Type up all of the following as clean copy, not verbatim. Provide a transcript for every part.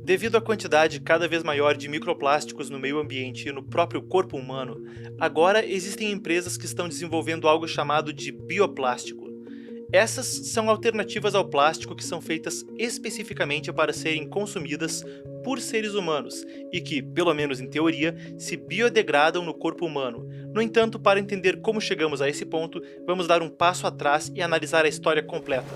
Devido à quantidade cada vez maior de microplásticos no meio ambiente e no próprio corpo humano, agora existem empresas que estão desenvolvendo algo chamado de bioplástico. Essas são alternativas ao plástico que são feitas especificamente para serem consumidas por seres humanos e que, pelo menos em teoria, se biodegradam no corpo humano. No entanto, para entender como chegamos a esse ponto, vamos dar um passo atrás e analisar a história completa.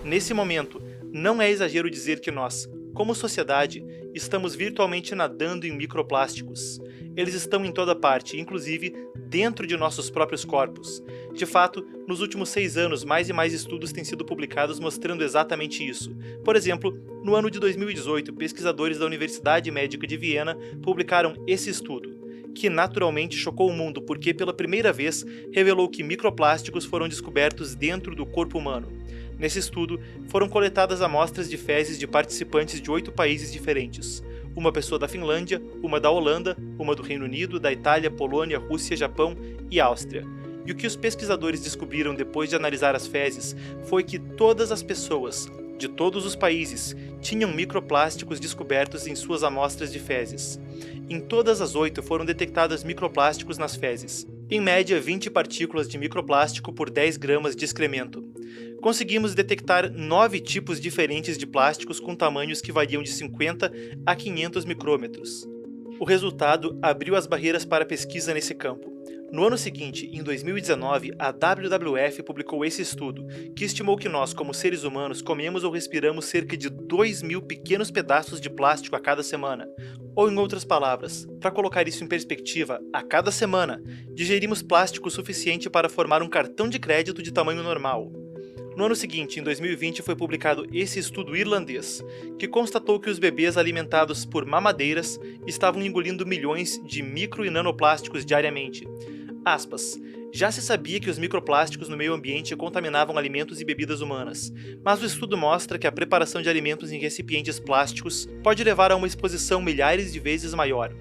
Nesse momento, não é exagero dizer que nós, como sociedade, estamos virtualmente nadando em microplásticos. Eles estão em toda parte, inclusive dentro de nossos próprios corpos. De fato, nos últimos 6 anos, mais e mais estudos têm sido publicados mostrando exatamente isso. Por exemplo, no ano de 2018, pesquisadores da Universidade Médica de Viena publicaram esse estudo, que naturalmente chocou o mundo porque, pela primeira vez, revelou que microplásticos foram descobertos dentro do corpo humano. Nesse estudo, foram coletadas amostras de fezes de participantes de 8 países diferentes. Uma pessoa da Finlândia, uma da Holanda, uma do Reino Unido, da Itália, Polônia, Rússia, Japão e Áustria. E o que os pesquisadores descobriram depois de analisar as fezes foi que todas as pessoas, de todos os países, tinham microplásticos descobertos em suas amostras de fezes. Em todas as 8 foram detectados microplásticos nas fezes, em média 20 partículas de microplástico por 10 gramas de excremento. Conseguimos detectar 9 tipos diferentes de plásticos com tamanhos que variam de 50 a 500 micrômetros. O resultado abriu as barreiras para a pesquisa nesse campo. No ano seguinte, em 2019, a WWF publicou esse estudo, que estimou que nós, como seres humanos, comemos ou respiramos cerca de 2.000 pequenos pedaços de plástico a cada semana. Ou, em outras palavras, para colocar isso em perspectiva, a cada semana, digerimos plástico suficiente para formar um cartão de crédito de tamanho normal. No ano seguinte, em 2020, foi publicado esse estudo irlandês, que constatou que os bebês alimentados por mamadeiras estavam engolindo milhões de micro e nanoplásticos diariamente. Aspas. Já se sabia que os microplásticos no meio ambiente contaminavam alimentos e bebidas humanas, mas o estudo mostra que a preparação de alimentos em recipientes plásticos pode levar a uma exposição milhares de vezes maior.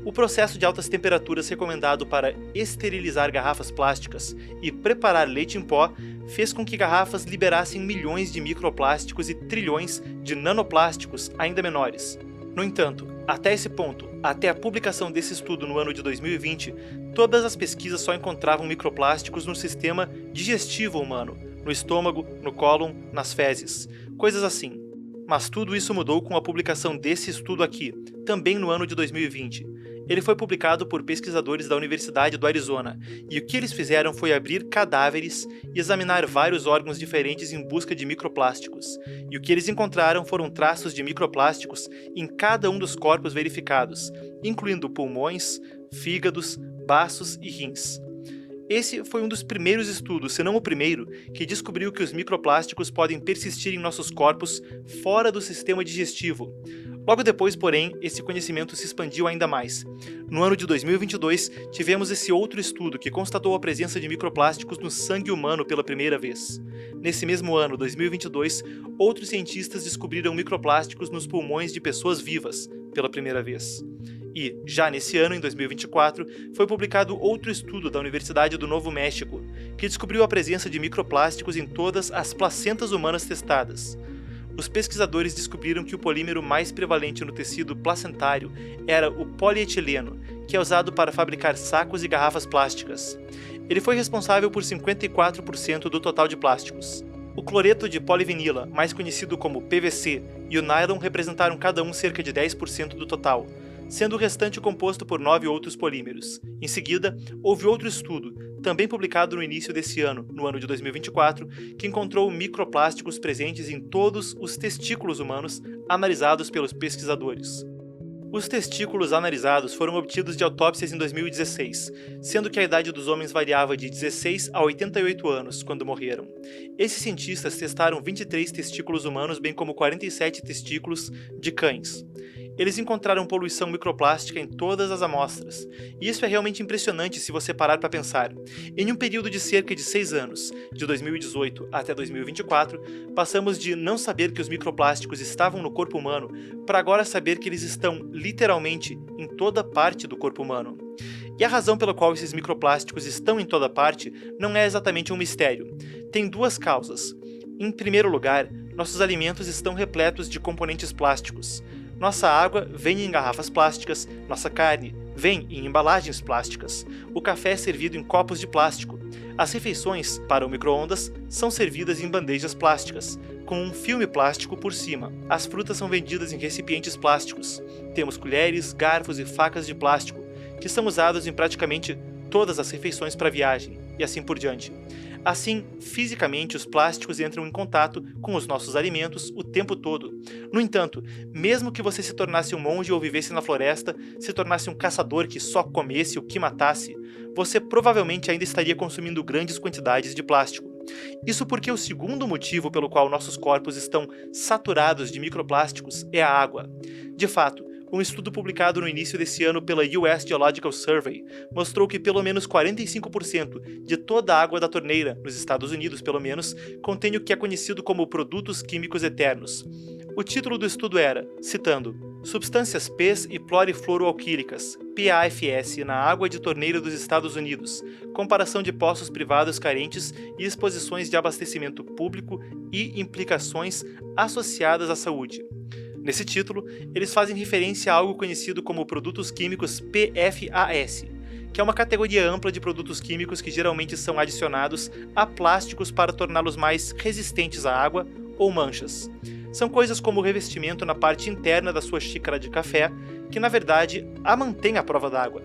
O processo de altas temperaturas recomendado para esterilizar garrafas plásticas e preparar leite em pó fez com que garrafas liberassem milhões de microplásticos e trilhões de nanoplásticos ainda menores. No entanto, até esse ponto, até a publicação desse estudo no ano de 2020, todas as pesquisas só encontravam microplásticos no sistema digestivo humano, no estômago, no cólon, nas fezes, coisas assim. Mas tudo isso mudou com a publicação desse estudo aqui, também no ano de 2020. Ele foi publicado por pesquisadores da Universidade do Arizona, e o que eles fizeram foi abrir cadáveres e examinar vários órgãos diferentes em busca de microplásticos. E o que eles encontraram foram traços de microplásticos em cada um dos corpos verificados, incluindo pulmões, fígados, baços e rins. Esse foi um dos primeiros estudos, se não o primeiro, que descobriu que os microplásticos podem persistir em nossos corpos fora do sistema digestivo. Logo depois, porém, esse conhecimento se expandiu ainda mais. No ano de 2022, tivemos esse outro estudo que constatou a presença de microplásticos no sangue humano pela primeira vez. Nesse mesmo ano, 2022, outros cientistas descobriram microplásticos nos pulmões de pessoas vivas pela primeira vez. E, já nesse ano, em 2024, foi publicado outro estudo da Universidade do Novo México, que descobriu a presença de microplásticos em todas as placentas humanas testadas. Os pesquisadores descobriram que o polímero mais prevalente no tecido placentário era o polietileno, que é usado para fabricar sacos e garrafas plásticas. Ele foi responsável por 54% do total de plásticos. O cloreto de polivinila, mais conhecido como PVC, e o nylon representaram cada um cerca de 10% do total, sendo o restante composto por 9 outros polímeros. Em seguida, houve outro estudo, também publicado no início desse ano, no ano de 2024, que encontrou microplásticos presentes em todos os testículos humanos analisados pelos pesquisadores. Os testículos analisados foram obtidos de autópsias em 2016, sendo que a idade dos homens variava de 16 a 88 anos quando morreram. Esses cientistas testaram 23 testículos humanos, bem como 47 testículos de cães. Eles encontraram poluição microplástica em todas as amostras, e isso é realmente impressionante se você parar para pensar. Em um período de cerca de 6 anos, de 2018 até 2024, passamos de não saber que os microplásticos estavam no corpo humano para agora saber que eles estão, literalmente, em toda parte do corpo humano. E a razão pela qual esses microplásticos estão em toda parte não é exatamente um mistério. Tem duas causas. Em primeiro lugar, Nossos alimentos estão repletos de componentes plásticos. Nossa água vem em garrafas plásticas, nossa carne vem em embalagens plásticas. O café é servido em copos de plástico. As refeições para o micro-ondas são servidas em bandejas plásticas, com um filme plástico por cima. As frutas são vendidas em recipientes plásticos. Temos colheres, garfos e facas de plástico, que são usados em praticamente todas as refeições para viagem, e assim por diante. Assim, fisicamente, os plásticos entram em contato com os nossos alimentos o tempo todo. No entanto, mesmo que você se tornasse um monge ou vivesse na floresta, se tornasse um caçador que só comesse o que matasse, você provavelmente ainda estaria consumindo grandes quantidades de plástico. Isso porque o segundo motivo pelo qual nossos corpos estão saturados de microplásticos é a água. De fato, um estudo publicado no início desse ano pela US Geological Survey mostrou que pelo menos 45% de toda a água da torneira, nos Estados Unidos pelo menos, contém o que é conhecido como produtos químicos eternos. O título do estudo era, citando, Substâncias PES e plurifluoroalquílicas, PAFS, na água de torneira dos Estados Unidos, comparação de poços privados carentes e exposições de abastecimento público e implicações associadas à saúde. Nesse título, eles fazem referência a algo conhecido como produtos químicos PFAS, que é uma categoria ampla de produtos químicos que geralmente são adicionados a plásticos para torná-los mais resistentes à água ou manchas. São coisas como o revestimento na parte interna da sua xícara de café, que na verdade a mantém à prova d'água.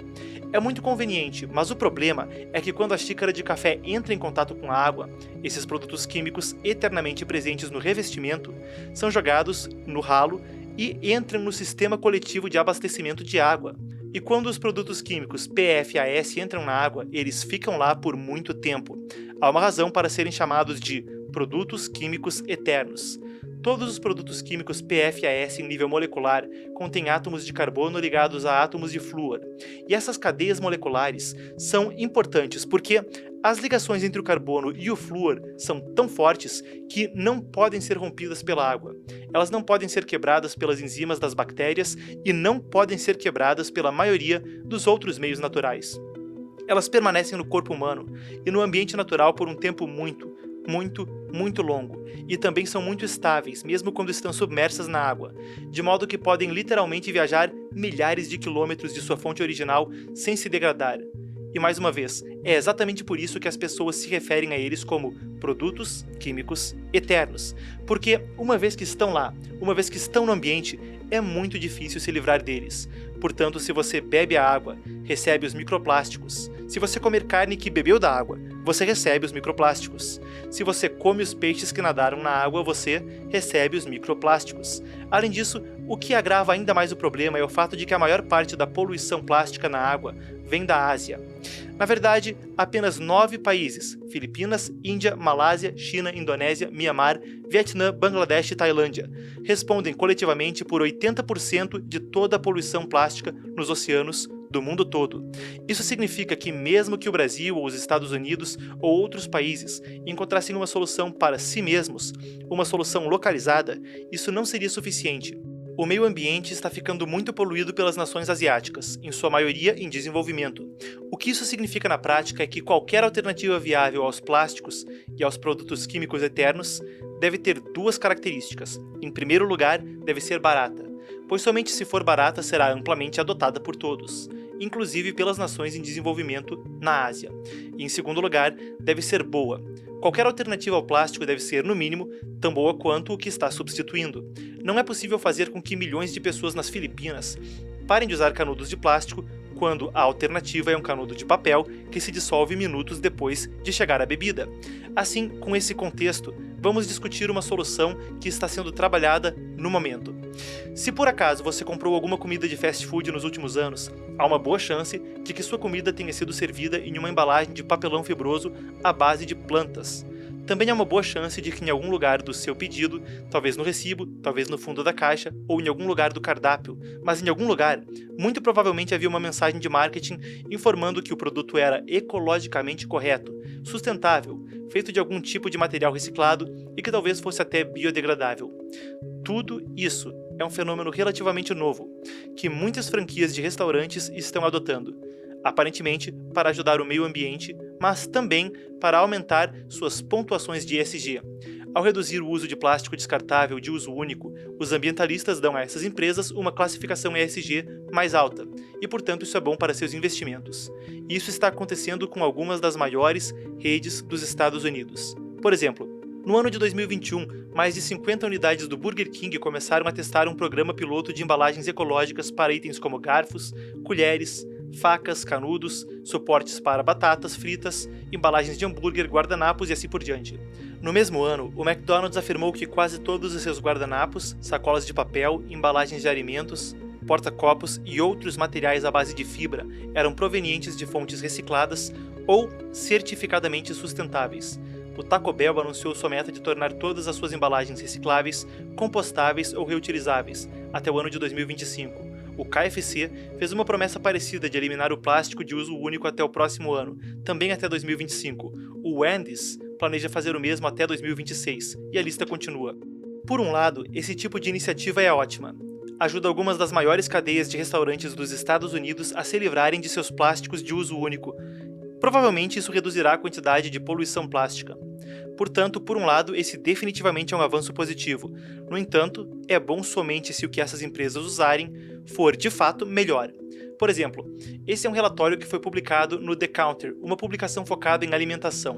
É muito conveniente, mas o problema é que quando a xícara de café entra em contato com a água, esses produtos químicos eternamente presentes no revestimento são jogados no ralo e entram no sistema coletivo de abastecimento de água. E quando os produtos químicos PFAS entram na água, eles ficam lá por muito tempo. Há uma razão para serem chamados de produtos químicos eternos. Todos os produtos químicos PFAS em nível molecular contêm átomos de carbono ligados a átomos de flúor. E essas cadeias moleculares são importantes porque as ligações entre o carbono e o flúor são tão fortes que não podem ser rompidas pela água. Elas não podem ser quebradas pelas enzimas das bactérias e não podem ser quebradas pela maioria dos outros meios naturais. Elas permanecem no corpo humano e no ambiente natural por um tempo muito longo, e também são muito estáveis, mesmo quando estão submersas na água, de modo que podem literalmente viajar milhares de quilômetros de sua fonte original sem se degradar. E mais uma vez, é exatamente por isso que as pessoas se referem a eles como produtos químicos eternos, porque uma vez que estão lá, uma vez que estão no ambiente, é muito difícil se livrar deles. Portanto, se você bebe a água, recebe os microplásticos. Se você comer carne que bebeu da água, você recebe os microplásticos. Se você come os peixes que nadaram na água, você recebe os microplásticos. Além disso, o que agrava ainda mais o problema é o fato de que a maior parte da poluição plástica na água vem da Ásia. Na verdade, apenas 9 países, Filipinas, Índia, Malásia, China, Indonésia, Mianmar, Vietnã, Bangladesh e Tailândia, respondem coletivamente por 80% de toda a poluição plástica nos oceanos do mundo todo. Isso significa que mesmo que o Brasil ou os Estados Unidos ou outros países encontrassem uma solução para si mesmos, uma solução localizada, isso não seria suficiente. O meio ambiente está ficando muito poluído pelas nações asiáticas, em sua maioria em desenvolvimento. O que isso significa na prática é que qualquer alternativa viável aos plásticos e aos produtos químicos eternos deve ter duas características. Em primeiro lugar, deve ser barata, pois somente se for barata será amplamente adotada por todos, inclusive pelas nações em desenvolvimento na Ásia. E em segundo lugar, deve ser boa. Qualquer alternativa ao plástico deve ser, no mínimo, tão boa quanto o que está substituindo. Não é possível fazer com que milhões de pessoas nas Filipinas parem de usar canudos de plástico quando a alternativa é um canudo de papel que se dissolve minutos depois de chegar à bebida. Assim, com esse contexto, vamos discutir uma solução que está sendo trabalhada no momento. Se por acaso você comprou alguma comida de fast food nos últimos anos, há uma boa chance de que sua comida tenha sido servida em uma embalagem de papelão fibroso à base de plantas. Também há uma boa chance de que em algum lugar do seu pedido, talvez no recibo, talvez no fundo da caixa ou em algum lugar do cardápio, mas em algum lugar, muito provavelmente havia uma mensagem de marketing informando que o produto era ecologicamente correto, sustentável, feito de algum tipo de material reciclado e que talvez fosse até biodegradável. Tudo isso é um fenômeno relativamente novo, que muitas franquias de restaurantes estão adotando, aparentemente para ajudar o meio ambiente, mas também para aumentar suas pontuações de ESG. Ao reduzir o uso de plástico descartável de uso único, os ambientalistas dão a essas empresas uma classificação ESG mais alta, e portanto isso é bom para seus investimentos. E isso está acontecendo com algumas das maiores redes dos Estados Unidos. Por exemplo, no ano de 2021, mais de 50 unidades do Burger King começaram a testar um programa piloto de embalagens ecológicas para itens como garfos, colheres, facas, canudos, suportes para batatas fritas, embalagens de hambúrguer, guardanapos e assim por diante. No mesmo ano, o McDonald's afirmou que quase todos os seus guardanapos, sacolas de papel, embalagens de alimentos, porta-copos e outros materiais à base de fibra eram provenientes de fontes recicladas ou certificadamente sustentáveis. O Taco Bell anunciou sua meta de tornar todas as suas embalagens recicláveis, compostáveis ou reutilizáveis até o ano de 2025. O KFC fez uma promessa parecida de eliminar o plástico de uso único até o próximo ano, também até 2025. O Wendy's planeja fazer o mesmo até 2026, e a lista continua. Por um lado, esse tipo de iniciativa é ótima. Ajuda algumas das maiores cadeias de restaurantes dos Estados Unidos a se livrarem de seus plásticos de uso único. Provavelmente isso reduzirá a quantidade de poluição plástica. Portanto, por um lado, esse definitivamente é um avanço positivo. No entanto, é bom somente se o que essas empresas usarem for, de fato, melhor. Por exemplo, esse é um relatório que foi publicado no The Counter, uma publicação focada em alimentação.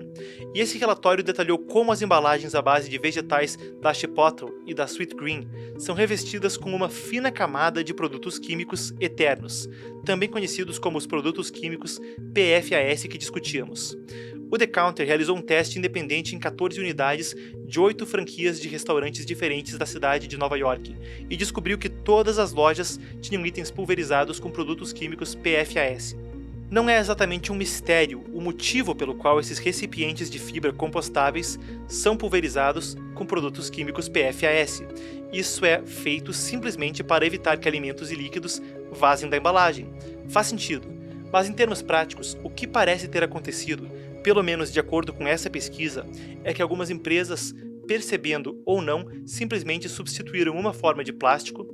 E esse relatório detalhou como as embalagens à base de vegetais da Chipotle e da Sweetgreen são revestidas com uma fina camada de produtos químicos eternos, também conhecidos como os produtos químicos PFAS que discutíamos. O The Counter realizou um teste independente em 14 unidades de 8 franquias de restaurantes diferentes da cidade de Nova York e descobriu que todas as lojas tinham itens pulverizados com produtos químicos PFAS. Não é exatamente um mistério o motivo pelo qual esses recipientes de fibra compostáveis são pulverizados com produtos químicos PFAS. Isso é feito simplesmente para evitar que alimentos e líquidos vazem da embalagem. Faz sentido, mas em termos práticos, o que parece ter acontecido, pelo menos de acordo com essa pesquisa, é que algumas empresas, percebendo ou não, simplesmente substituíram uma forma de plástico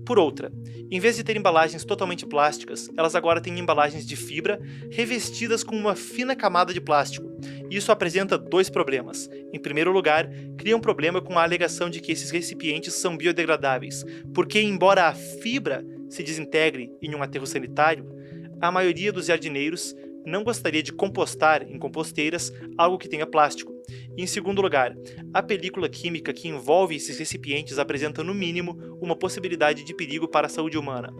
por outra. Em vez de ter embalagens totalmente plásticas, elas agora têm embalagens de fibra revestidas com uma fina camada de plástico. Isso apresenta dois problemas. Em primeiro lugar, cria um problema com a alegação de que esses recipientes são biodegradáveis, porque embora a fibra se desintegre em um aterro sanitário, a maioria dos jardineiros não gostaria de compostar em composteiras algo que tenha plástico. E em segundo lugar, a película química que envolve esses recipientes apresenta no mínimo uma possibilidade de perigo para a saúde humana,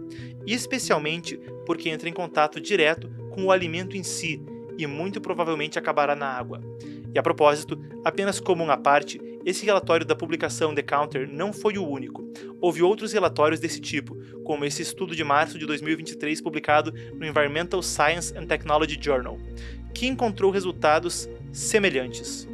especialmente porque entra em contato direto com o alimento em si e muito provavelmente acabará na água. E a propósito, apenas como uma parte, esse relatório da publicação The Counter não foi o único. Houve outros relatórios desse tipo, como esse estudo de março de 2023 publicado no Environmental Science and Technology Journal, que encontrou resultados semelhantes.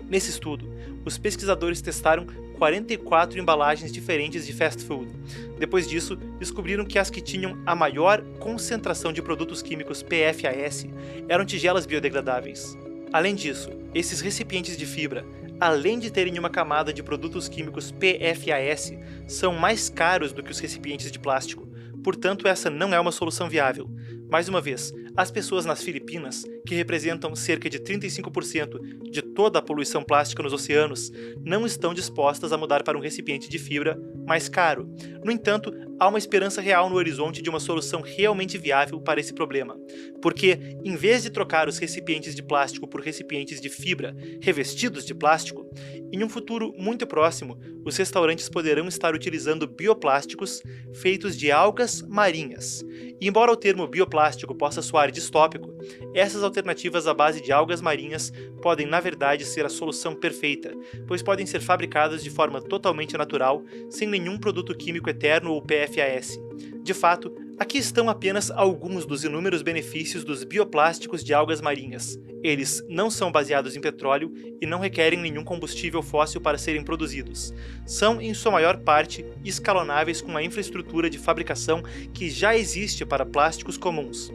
Nesse estudo, os pesquisadores testaram 44 embalagens diferentes de fast food. Depois disso, descobriram que as que tinham a maior concentração de produtos químicos PFAS eram tigelas biodegradáveis. Além disso, esses recipientes de fibra, além de terem uma camada de produtos químicos PFAS, são mais caros do que os recipientes de plástico. Portanto, essa não é uma solução viável. Mais uma vez, as pessoas nas Filipinas, que representam cerca de 35% de toda a poluição plástica nos oceanos, não estão dispostas a mudar para um recipiente de fibra mais caro. No entanto, há uma esperança real no horizonte de uma solução realmente viável para esse problema. Porque, em vez de trocar os recipientes de plástico por recipientes de fibra revestidos de plástico, em um futuro muito próximo, os restaurantes poderão estar utilizando bioplásticos feitos de algas marinhas. E embora o termo bioplástico possa soar distópico, essas alternativas à base de algas marinhas podem, na verdade, ser a solução perfeita, pois podem ser fabricadas de forma totalmente natural, sem nenhum produto químico eterno ou PFAS. De fato, aqui estão apenas alguns dos inúmeros benefícios dos bioplásticos de algas marinhas. Eles não são baseados em petróleo e não requerem nenhum combustível fóssil para serem produzidos. São, em sua maior parte, escalonáveis com a infraestrutura de fabricação que já existe para plásticos comuns.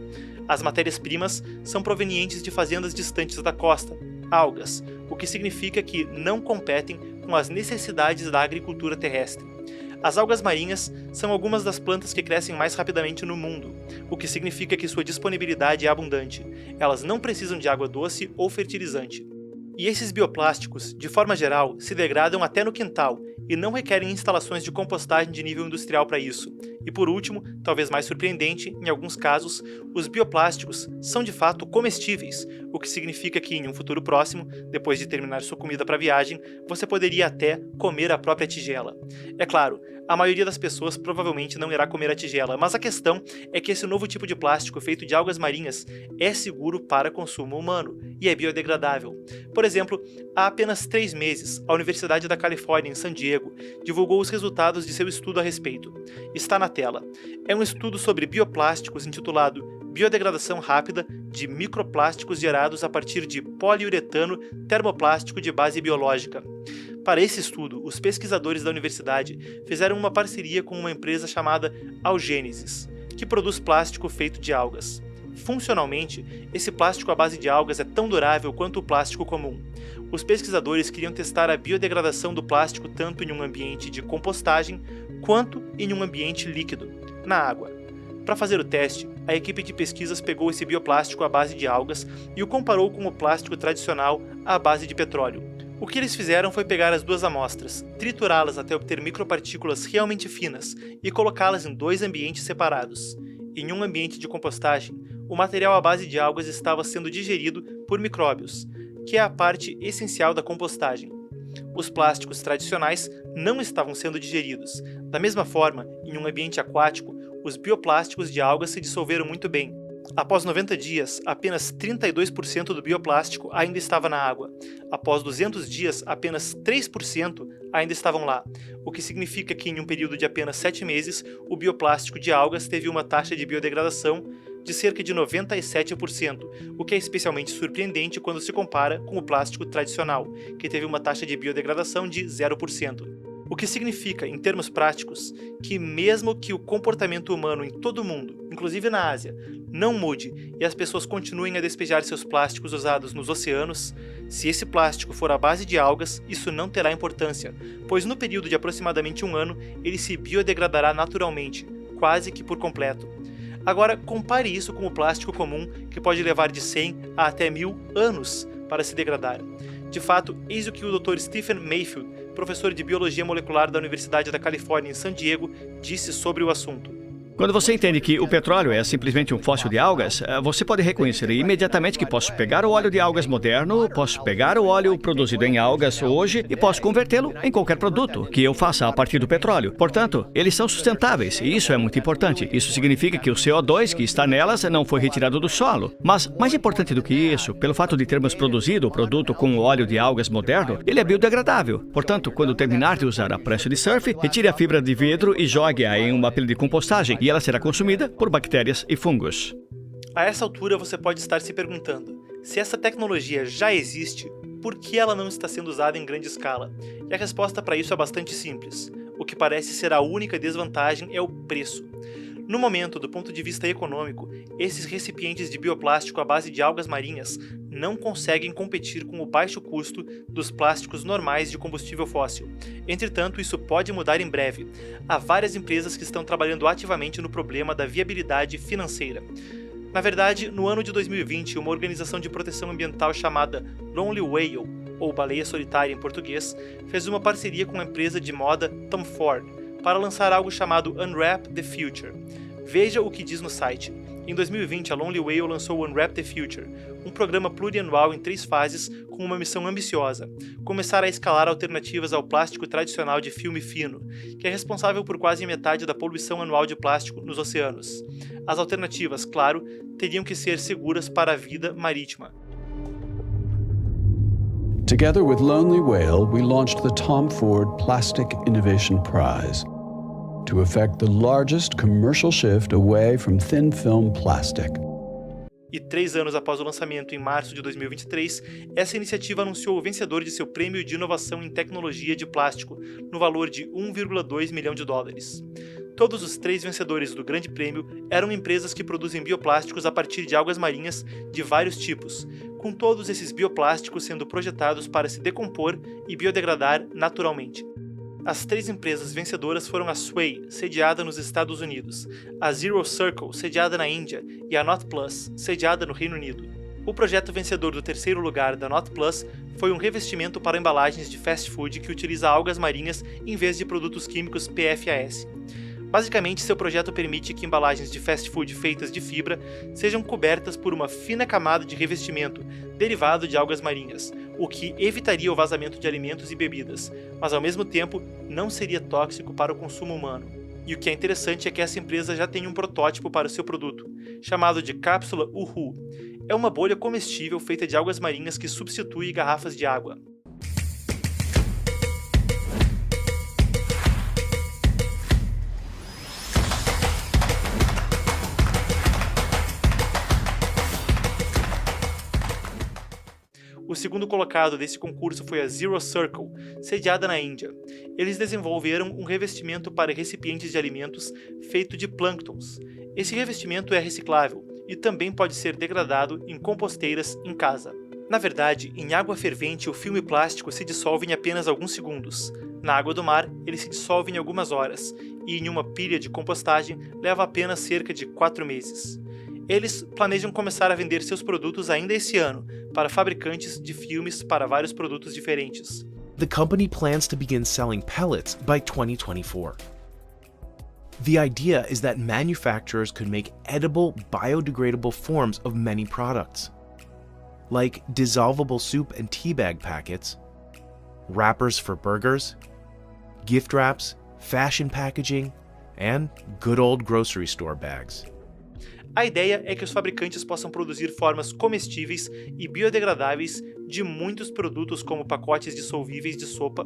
As matérias-primas são provenientes de fazendas distantes da costa, algas, o que significa que não competem com as necessidades da agricultura terrestre. As algas marinhas são algumas das plantas que crescem mais rapidamente no mundo, o que significa que sua disponibilidade é abundante. Elas não precisam de água doce ou fertilizante. E esses bioplásticos, de forma geral, se degradam até no quintal e não requerem instalações de compostagem de nível industrial para isso. E por último, talvez mais surpreendente, em alguns casos, os bioplásticos são de fato comestíveis, o que significa que em um futuro próximo, depois de terminar sua comida para a viagem, você poderia até comer a própria tigela. É claro, a maioria das pessoas provavelmente não irá comer a tigela, mas a questão é que esse novo tipo de plástico feito de algas marinhas é seguro para consumo humano e é biodegradável. Por exemplo, há apenas 3 meses, a Universidade da Califórnia, em San Diego, divulgou os resultados de seu estudo a respeito. Está na tela. É um estudo sobre bioplásticos intitulado Biodegradação Rápida de Microplásticos Gerados a partir de poliuretano termoplástico de base biológica. Para esse estudo, os pesquisadores da universidade fizeram uma parceria com uma empresa chamada Algênesis, que produz plástico feito de algas. Funcionalmente, esse plástico à base de algas é tão durável quanto o plástico comum. Os pesquisadores queriam testar a biodegradação do plástico tanto em um ambiente de compostagem quanto em um ambiente líquido, na água. Para fazer o teste, a equipe de pesquisas pegou esse bioplástico à base de algas e o comparou com o plástico tradicional à base de petróleo. O que eles fizeram foi pegar as duas amostras, triturá-las até obter micropartículas realmente finas e colocá-las em 2 ambientes separados. Em um ambiente de compostagem, o material à base de algas estava sendo digerido por micróbios, que é a parte essencial da compostagem. Os plásticos tradicionais não estavam sendo digeridos. Da mesma forma, em um ambiente aquático, os bioplásticos de algas se dissolveram muito bem. Após 90 dias, apenas 32% do bioplástico ainda estava na água. Após 200 dias, apenas 3% ainda estavam lá, o que significa que em um período de apenas 7 meses, o bioplástico de algas teve uma taxa de biodegradação de cerca de 97%, o que é especialmente surpreendente quando se compara com o plástico tradicional, que teve uma taxa de biodegradação de 0%. O que significa, em termos práticos, que mesmo que o comportamento humano em todo o mundo, inclusive na Ásia, não mude e as pessoas continuem a despejar seus plásticos usados nos oceanos, se esse plástico for à base de algas, isso não terá importância, pois no período de aproximadamente 1 ano, ele se biodegradará naturalmente, quase que por completo. Agora, compare isso com o plástico comum, que pode levar de 100 a até 1000 anos para se degradar. De fato, eis o que o Dr. Stephen Mayfield, professor de Biologia Molecular da Universidade da Califórnia em San Diego, disse sobre o assunto. Quando você entende que o petróleo é simplesmente um fóssil de algas, você pode reconhecer imediatamente que posso pegar o óleo de algas moderno, posso pegar o óleo produzido em algas hoje e posso convertê-lo em qualquer produto que eu faça a partir do petróleo. Portanto, eles são sustentáveis e isso é muito importante. Isso significa que o CO2 que está nelas não foi retirado do solo. Mas, mais importante do que isso, pelo fato de termos produzido o produto com o óleo de algas moderno, ele é biodegradável. Portanto, quando terminar de usar a prancha de surf, retire a fibra de vidro e jogue-a em uma pilha de compostagem e ela será consumida por bactérias e fungos. A essa altura você pode estar se perguntando, se essa tecnologia já existe, por que ela não está sendo usada em grande escala? E a resposta para isso é bastante simples. O que parece ser a única desvantagem é o preço. No momento, do ponto de vista econômico, esses recipientes de bioplástico à base de algas marinhas não conseguem competir com o baixo custo dos plásticos normais de combustível fóssil. Entretanto, isso pode mudar em breve. Há várias empresas que estão trabalhando ativamente no problema da viabilidade financeira. Na verdade, no ano de 2020, uma organização de proteção ambiental chamada Lonely Whale, ou Baleia Solitária em português, fez uma parceria com a empresa de moda Tom Ford para lançar algo chamado Unwrap the Future. Veja o que diz no site. Em 2020, a Lonely Whale lançou o Unwrap the Future, um programa plurianual em 3 fases com uma missão ambiciosa: começar a escalar alternativas ao plástico tradicional de filme fino, que é responsável por quase metade da poluição anual de plástico nos oceanos. As alternativas, claro, teriam que ser seguras para a vida marítima. Together with Lonely Whale, we launched the Tom Ford Plastic Innovation Prize to effect the largest commercial shift away from thin film plastic. E 3 anos após o lançamento, em março de 2023, essa iniciativa anunciou o vencedor de seu prêmio de inovação em tecnologia de plástico, no valor de $1,2 milhão. Todos os 3 vencedores do grande prêmio eram empresas que produzem bioplásticos a partir de algas marinhas de vários tipos, com todos esses bioplásticos sendo projetados para se decompor e biodegradar naturalmente. As 3 empresas vencedoras foram a Sway, sediada nos Estados Unidos, a Zero Circle, sediada na Índia, e a Not Plus, sediada no Reino Unido. O projeto vencedor do terceiro lugar da Not Plus foi um revestimento para embalagens de fast food que utiliza algas marinhas em vez de produtos químicos PFAS. Basicamente, seu projeto permite que embalagens de fast food feitas de fibra sejam cobertas por uma fina camada de revestimento derivado de algas marinhas, o que evitaria o vazamento de alimentos e bebidas, mas ao mesmo tempo não seria tóxico para o consumo humano. E o que é interessante é que essa empresa já tem um protótipo para o seu produto, chamado de cápsula Uhu. É uma bolha comestível feita de algas marinhas que substitui garrafas de água. O segundo colocado desse concurso foi a Zero Circle, sediada na Índia. Eles desenvolveram um revestimento para recipientes de alimentos feito de plânctons. Esse revestimento é reciclável e também pode ser degradado em composteiras em casa. Na verdade, em água fervente o filme plástico se dissolve em apenas alguns segundos. Na água do mar, ele se dissolve em algumas horas, e em uma pilha de compostagem leva apenas cerca de 4 meses. Eles planejam começar a vender seus produtos ainda esse ano, para fabricantes de filmes para vários produtos diferentes. The company plans to begin selling pellets by 2024. The idea is that manufacturers could make edible, biodegradable forms of many products, like dissolvable soup and tea bag packets, wrappers for burgers, gift wraps, fashion packaging, and good old grocery store bags. A ideia é que os fabricantes possam produzir formas comestíveis e biodegradáveis de muitos produtos como pacotes dissolvíveis de sopa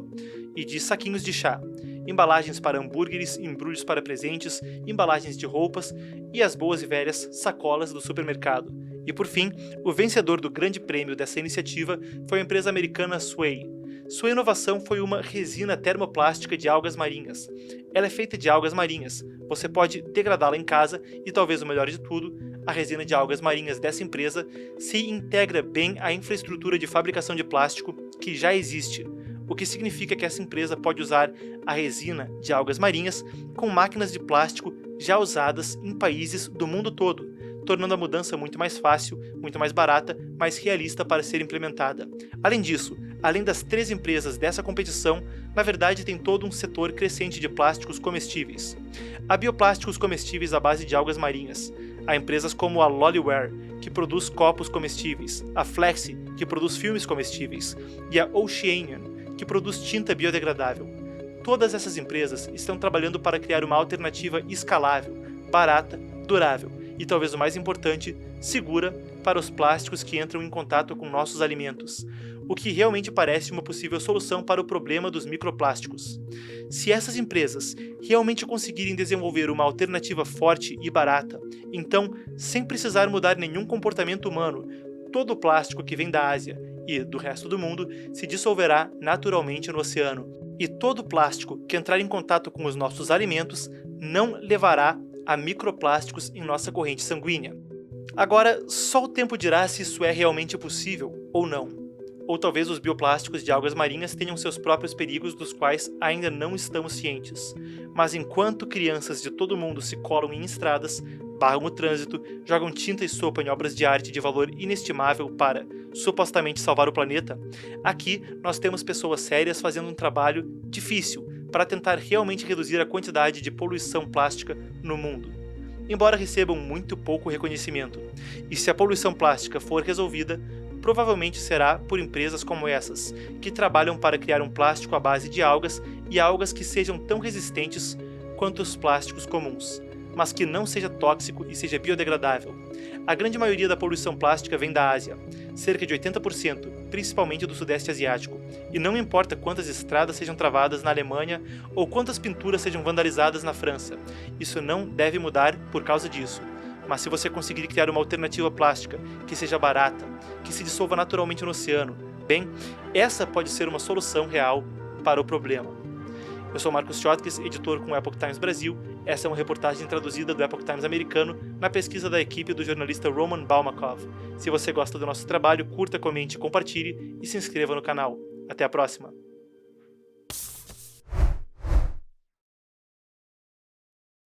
e de saquinhos de chá, embalagens para hambúrgueres, embrulhos para presentes, embalagens de roupas e as boas e velhas sacolas do supermercado. E por fim, o vencedor do grande prêmio dessa iniciativa foi a empresa americana Sway. Sua inovação foi uma resina termoplástica de algas marinhas. Ela é feita de algas marinhas. Você pode degradá-la em casa e, talvez o melhor de tudo, a resina de algas marinhas dessa empresa se integra bem à infraestrutura de fabricação de plástico que já existe, o que significa que essa empresa pode usar a resina de algas marinhas com máquinas de plástico já usadas em países do mundo todo, tornando a mudança muito mais fácil, muito mais barata, mais realista para ser implementada. Além disso, além das 3 empresas dessa competição, na verdade tem todo um setor crescente de plásticos comestíveis. Há bioplásticos comestíveis à base de algas marinhas. Há empresas como a Lollyware, que produz copos comestíveis, a Flexi, que produz filmes comestíveis, e a Oceanian, que produz tinta biodegradável. Todas essas empresas estão trabalhando para criar uma alternativa escalável, barata, durável e, talvez o mais importante, segura para os plásticos que entram em contato com nossos alimentos, o que realmente parece uma possível solução para o problema dos microplásticos. Se essas empresas realmente conseguirem desenvolver uma alternativa forte e barata, então, sem precisar mudar nenhum comportamento humano, todo o plástico que vem da Ásia e do resto do mundo se dissolverá naturalmente no oceano, e todo o plástico que entrar em contato com os nossos alimentos não levará a microplásticos em nossa corrente sanguínea. Agora, só o tempo dirá se isso é realmente possível ou não. Ou talvez os bioplásticos de algas marinhas tenham seus próprios perigos dos quais ainda não estamos cientes. Mas enquanto crianças de todo mundo se colam em estradas, barram o trânsito, jogam tinta e sopa em obras de arte de valor inestimável para, supostamente, salvar o planeta, aqui nós temos pessoas sérias fazendo um trabalho difícil para tentar realmente reduzir a quantidade de poluição plástica no mundo, embora recebam muito pouco reconhecimento. E se a poluição plástica for resolvida, provavelmente será por empresas como essas, que trabalham para criar um plástico à base de algas e algas que sejam tão resistentes quanto os plásticos comuns, mas que não seja tóxico e seja biodegradável. A grande maioria da poluição plástica vem da Ásia, cerca de 80%, principalmente do Sudeste Asiático, e não importa quantas estradas sejam travadas na Alemanha ou quantas pinturas sejam vandalizadas na França, isso não deve mudar por causa disso. Mas se você conseguir criar uma alternativa plástica que seja barata, que se dissolva naturalmente no oceano, bem, essa pode ser uma solução real para o problema. Eu sou Marcos Chotkis, editor com o Epoch Times Brasil. Essa é uma reportagem traduzida do Epoch Times americano na pesquisa da equipe do jornalista Roman Baumakov. Se você gosta do nosso trabalho, curta, comente, compartilhe e se inscreva no canal. Até a próxima!